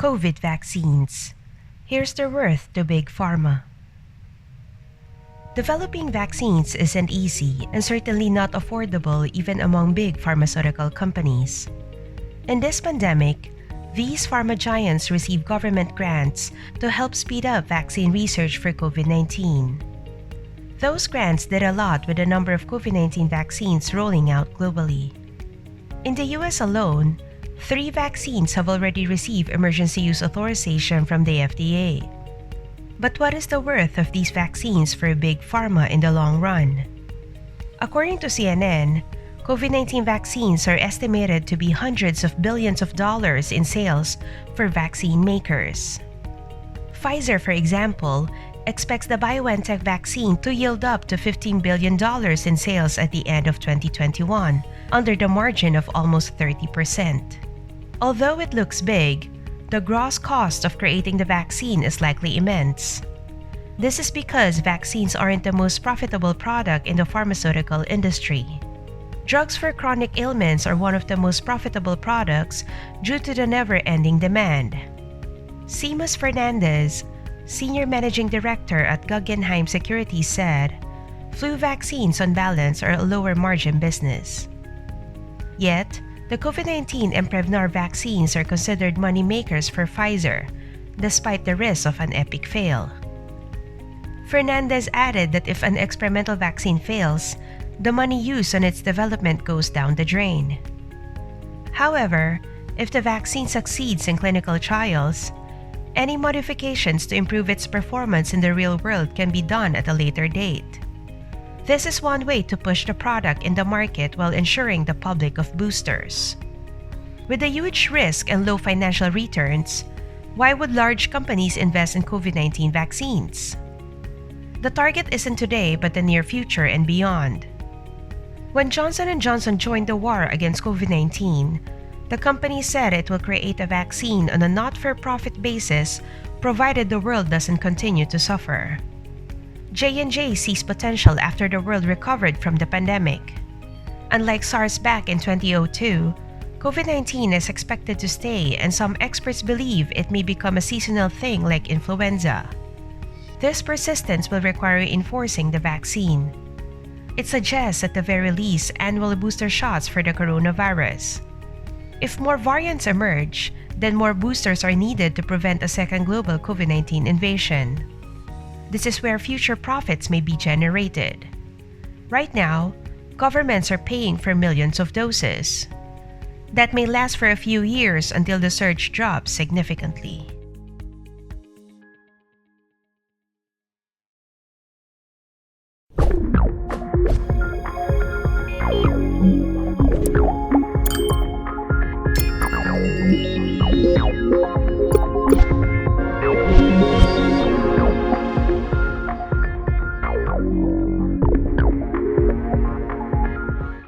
COVID vaccines. Here's their worth to Big Pharma. Developing vaccines isn't easy and certainly not affordable even among big pharmaceutical companies. In this pandemic, these pharma giants receive government grants to help speed up vaccine research for COVID-19. Those grants did a lot with the number of COVID-19 vaccines rolling out globally. In the US alone, 3 vaccines have already received emergency use authorization from the FDA. But what is the worth of these vaccines for Big Pharma in the long run? According to CNN, COVID-19 vaccines are estimated to be hundreds of billions of dollars in sales for vaccine makers. Pfizer, for example, expects the BioNTech vaccine to yield up to $15 billion in sales at the end of 2021, under the margin of almost 30%. Although it looks big, the gross cost of creating the vaccine is likely immense. This is because vaccines aren't the most profitable product in the pharmaceutical industry. Drugs for chronic ailments are one of the most profitable products due to the never-ending demand. Seamus Fernandez, Senior Managing Director at Guggenheim Securities, said, "Flu vaccines on balance are a lower margin business." Yet, the COVID-19 and Prevnar vaccines are considered money makers for Pfizer, despite the risk of an epic fail. Fernandez added that if an experimental vaccine fails, the money used on its development goes down the drain. However, if the vaccine succeeds in clinical trials, any modifications to improve its performance in the real world can be done at a later date. This is one way to push the product in the market while ensuring the public of boosters. With the huge risk and low financial returns, why would large companies invest in COVID-19 vaccines? The target isn't today but the near future and beyond. When Johnson & Johnson joined the war against COVID-19, the company said it will create a vaccine on a not-for-profit basis provided the world doesn't continue to suffer. J&J sees potential after the world recovered from the pandemic. Unlike SARS back in 2002, COVID-19 is expected to stay, and some experts believe it may become a seasonal thing like influenza. This persistence will require enforcing the vaccine. It suggests at the very least annual booster shots for the coronavirus. If more variants emerge, then more boosters are needed to prevent a second global COVID-19 invasion. This is where future profits may be generated. Right now, governments are paying for millions of doses. That may last for a few years until the surge drops significantly.